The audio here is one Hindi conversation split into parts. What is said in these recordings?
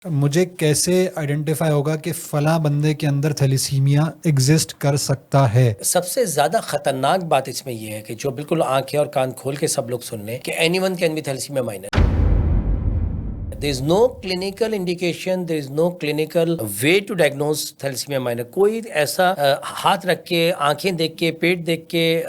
मुझे कैसे आइडेंटिफाई होगा कि फला बंदे के अंदर थैलेसीमिया एग्जिस्ट कर सकता है? सबसे ज्यादा खतरनाक बात इसमें यह है कि जो बिल्कुल आंखें और कान खोल के सब लोग सुन लें कि anyone can be thalassemia minor. There is no clinical indication, there is no clinical way to diagnose thalassemia minor. कोई ऐसा हाथ रख के, आंखें देख के, पेट देख के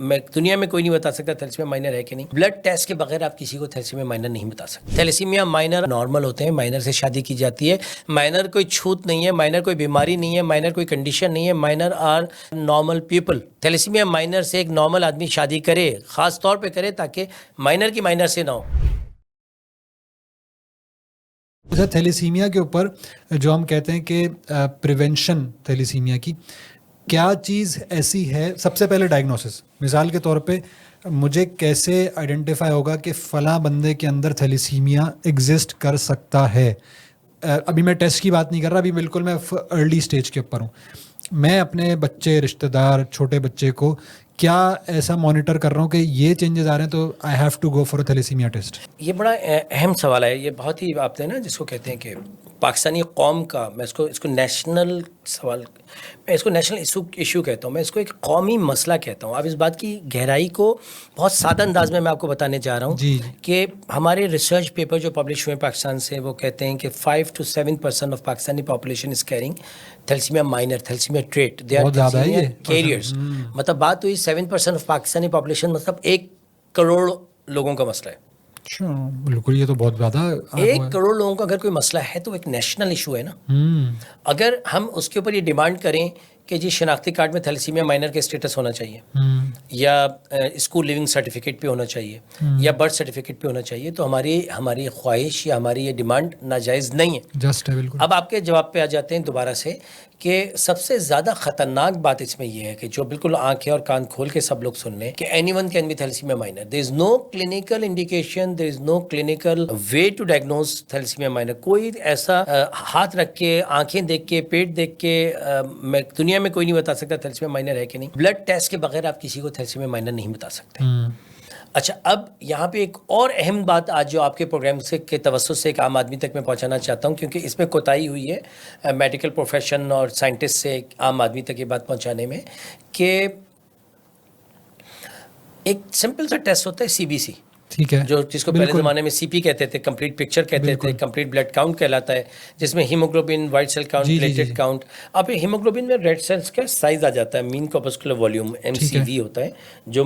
मैं दुनिया में कोई नहीं बता सकता थैलेसीमिया माइनर है कि नहीं। ब्लड टेस्ट के बगैर आप किसी को थैलेसीमिया माइनर नहीं बता सकते। थैलेसीमिया माइनर नॉर्मल होते हैं, माइनर से शादी की जाती है, माइनर कोई छूत नहीं है, माइनर कोई बीमारी नहीं है, माइनर कोई कंडीशन नहीं है, minor are normal people. Thalassemia minor से एक नॉर्मल आदमी शादी करे, खास तौर पर करे ताकि माइनर की माइनर से ना हो। अच्छा, थैलेसीमिया के ऊपर जो हम कहते हैं कि प्रिवेंशन थैलेसीमिया की, क्या चीज़ ऐसी है? सबसे पहले डायग्नोसिस, मिसाल के तौर पे मुझे कैसे आइडेंटिफाई होगा कि फ़लाँ बंदे के अंदर थैलेसीमिया एग्जिस्ट कर सकता है? अभी मैं टेस्ट की बात नहीं कर रहा, अभी बिल्कुल मैं अर्ली स्टेज के ऊपर हूँ। मैं अपने बच्चे, रिश्तेदार, छोटे बच्चे को क्या ऐसा मॉनिटर कर रहा हूँ कि ये चेंजेस आ रहे हैं तो I have to go for a thalassemia test? ये बड़ा अहम सवाल है। ये बहुत ही आपने ना जिसको कहते हैं कि पाकिस्तानी कौम का, मैं इसको नेशनल सवाल, मैं इसको नेशनल इशू कहता हूँ, मैं इसको एक कौमी मसला कहता हूँ। अब इस बात की गहराई को बहुत सादा अंदाज में मैं आपको बताने जा रहा हूँ कि हमारे रिसर्च पेपर जो पब्लिश हुए पाकिस्तान से, वो कहते हैं कि 5 to 7% of Pakistani population is carrying thalassemia minor, thalassemia trait, they are thalassemia carriers. मतलब बात हुई 7% ऑफ पाकिस्तानी पॉपुलेशन, मतलब 1 करोड़ लोगों का मसला है। अच्छा, बिल्कुल, ये तो बहुत ज़्यादा। 1 करोड़ लोगों का अगर कोई मसला है तो एक नेशनल इशू है ना। अगर हम उसके ऊपर ये डिमांड करें कि जी शनाख्ती कार्ड में थैलेसीमिया माइनर के स्टेटस होना चाहिए, या स्कूल लिविंग सर्टिफिकेट पे होना चाहिए, या बर्थ सर्टिफिकेट पे होना चाहिए, तो हमारी ख्वाहिश या हमारी ये डिमांड नाजायज़ नहीं है। जस्ट है, बिल्कुल। अब आपके जवाब पे आ जाते हैं दोबारा से कि सबसे ज़्यादा ख़तरनाक बात इसमें यह है कि जो बिल्कुल आंखें और कान खोल के सब लोग सुन लें कि anyone can be thalassemia minor. There is no clinical indication, there is no clinical way to diagnose thalassemia minor. कोई ऐसा हाथ रख के, आंखें देख के, पेट देख के मैं दुनिया में कोई नहीं बता सकता थैलेसीमिया माइनर है कि नहीं। ब्लड टेस्ट के बगैर आप किसी को थैलेसीमिया माइनर नहीं बता सकते। अच्छा, अब यहाँ पे एक और अहम बात आज जो आपके प्रोग्राम से के तवज्जुह से एक आम आदमी तक मैं पहुँचाना चाहता हूँ, क्योंकि इसमें कोताही हुई है मेडिकल प्रोफेशन और साइंटिस्ट से एक आम आदमी तक ये बात पहुँचाने में, कि एक सिंपल सा टेस्ट होता है CBC, ठीक है, जो जिसको पहले ज़माने में CP कहते थे, कंप्लीट पिक्चर कहते थे, कंप्लीट ब्लड काउंट कहलाता है, जिसमें haemoglobin, white cell count, platelet count. अब हीमोग्लोबिन में रेड सेल्स का साइज आ जाता है, मीन कॉर्पस्कुलर वॉल्यूम, MCV होता है, जो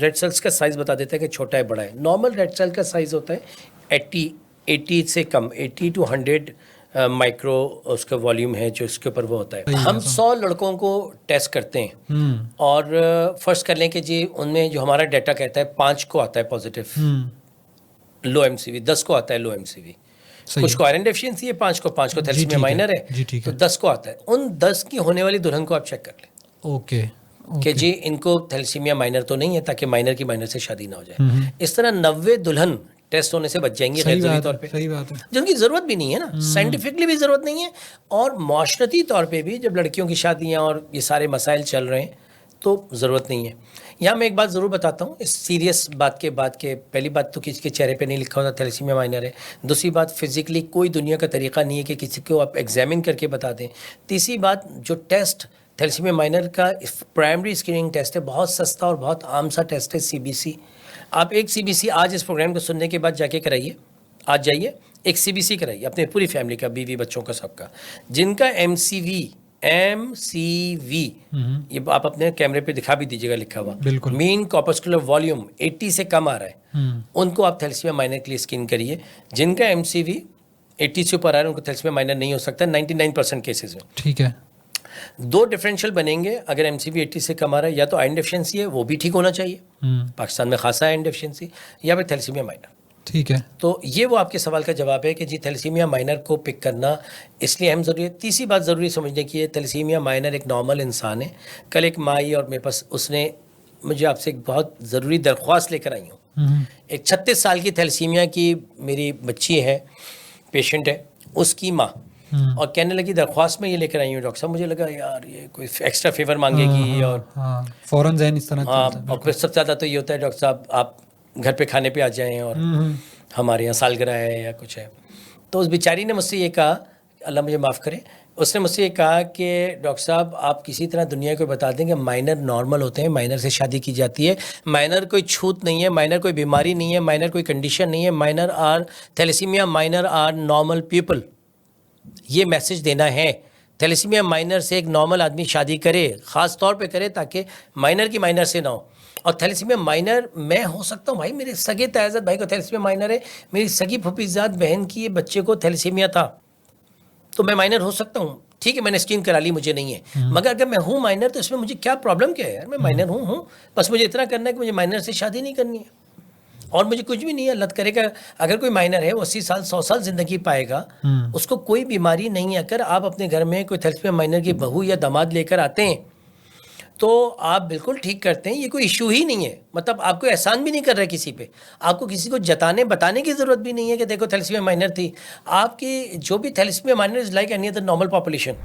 रेड सेल्स का साइज बता देता है कि छोटा है बड़ा है। नॉर्मल रेड सेल का साइज होता है 80 से कम, 80 to 100 माइक्रो उसका वॉल्यूम है जो इसके ऊपर वो होता है। हम 100 लड़कों को टेस्ट करते हैं और फर्स्ट कर लें कि जी उनमें जो हमारा डाटा कहता है 5 को आता है पॉजिटिव लो MCV, 10 को आता है लो MCV, कुछ को आयरन डेफिशिएंसी है, 5 को थैलेसीमिया माइनर है, तो 10 को आता है। उन 10 की होने वाली दुल्हन को आप चेक कर लें। ओके, कि जी इनको थैलेसीमिया माइनर तो नहीं है, ताकि माइनर की माइनर से शादी ना हो जाए। इस तरह 90 दुल्हन टेस्ट होने से बच जाएंगी गैर ज़रूरी तौर पे। सही बात है, जिनकी ज़रूरत भी नहीं है ना, साइंटिफिकली भी ज़रूरत नहीं है, और माशरती तौर पे भी जब लड़कियों की शादियाँ और ये सारे मसाइल चल रहे हैं तो ज़रूरत नहीं है। यहाँ मैं एक बात ज़रूर बताता हूँ, इस सीरियस बात के बाद के पहली बात तो किसी के चेहरे पे नहीं लिखा होता थैलेसीमिया माइनर है। दूसरी बात, फिज़िकली कोई दुनिया का तरीका नहीं है कि किसी को आप एग्जामिन करके बता दें। तीसरी बात, जो टेस्ट थैलेसीमिया माइनर का प्राइमरी स्क्रीनिंग टेस्ट है, बहुत सस्ता और बहुत आम सा टेस्ट है, CBC। आप एक CBC आज इस प्रोग्राम को सुनने के बाद जाके कराइए, आज जाइए एक CBC कराइए अपने पूरी फैमिली का, बीवी बच्चों का, सबका। जिनका MCV ये आप अपने कैमरे पे दिखा भी दीजिएगा लिखा हुआ, मीन कॉर्पस्कुलर वॉल्यूम 80 से कम आ रहा है, उनको आप थैलेसीमिया माइनर के लिए स्क्रीन करिए। जिनका MCV 80 से ऊपर आ रहा है उनको थैलेसीमिया माइनर नहीं हो सकता 99% केसेस में। ठीक है, 2 डिफरेंशियल बनेंगे। अगर MCV 80 से कम आ रहा है, या तो आयरन डेफिशिएंसी है, वो भी ठीक होना चाहिए, पाकिस्तान में खासा आयरन डेफिशिएंसी, या फिर थैलेसीमिया माइनर। ठीक है, तो ये वो आपके सवाल का जवाब है कि जी थैलेसीमिया माइनर को पिक करना इसलिए अहम ज़रूरी है। तीसरी बात ज़रूरी समझने की है, थैलेसीमिया माइनर एक नॉर्मल इंसान है। कल एक माई और मेरे पास उसने मुझे आपसे एक बहुत ज़रूरी दरख्वास्त लेकर आई हूँ। एक 36 साल की थैलेसीमिया की मेरी बच्ची है, पेशेंट है, उसकी माँ, और कहने लगी दरख्वास्त में ये लेकर आई हूँ डॉक्टर साहब, मुझे लगा यार ये कोई एक्स्ट्रा फेवर मांगेगी, और फ़ौरन ज़हन इस तरह और फिर सबसे ज़्यादा तो ये होता है डॉक्टर साहब आप घर पे खाने पे आ जाएं और हमारे यहाँ सालगिरह है या कुछ है। तो उस बेचारी ने मुझसे ये कहा, अल्लाह मुझे माफ़ करे, उसने मुझसे ये कहा कि डॉक्टर साहब आप किसी तरह दुनिया को बता दें कि माइनर नॉर्मल होते हैं, माइनर से शादी की जाती है, माइनर कोई छूत नहीं है, माइनर कोई बीमारी नहीं है, माइनर कोई कंडीशन नहीं है, minor are thalassemia, minor are normal people. ये मैसेज देना है। थैलेसीमिया माइनर से एक नॉर्मल आदमी शादी करे, ख़ास तौर पे करे ताकि माइनर की माइनर से ना हो। और थैलेसीमिया माइनर मैं हो सकता हूँ भाई, मेरे सगे तायज़त भाई को थैलेसीमिया माइनर है, मेरी सगी फुफीज़ाद बहन की बच्चे को थैलेसीमिया था, तो मैं माइनर हो सकता हूँ। ठीक है, मैंने स्क्रीन करा ली, मुझे नहीं है, मगर अगर मैं हूँ माइनर तो इसमें मुझे क्या प्रॉब्लम क्या है यार? मैं माइनर हूँ, बस मुझे इतना करना है कि मुझे माइनर से शादी नहीं करनी है और मुझे कुछ भी नहीं है। अल्लाह करेगा अगर कोई माइनर है वो 80 साल 100 साल ज़िंदगी पाएगा, उसको कोई बीमारी नहीं है। अगर आप अपने घर में कोई थैलेसीमिया माइनर की बहू या दामाद लेकर आते हैं तो आप बिल्कुल ठीक करते हैं, ये कोई इशू ही नहीं है। मतलब आपको एहसान भी नहीं कर रहा है किसी पे, आपको किसी को जताने बताने की ज़रूरत भी नहीं है कि देखो थैलेसीमिया माइनर थी। आपकी जो भी thalassemia minor is like any other normal population.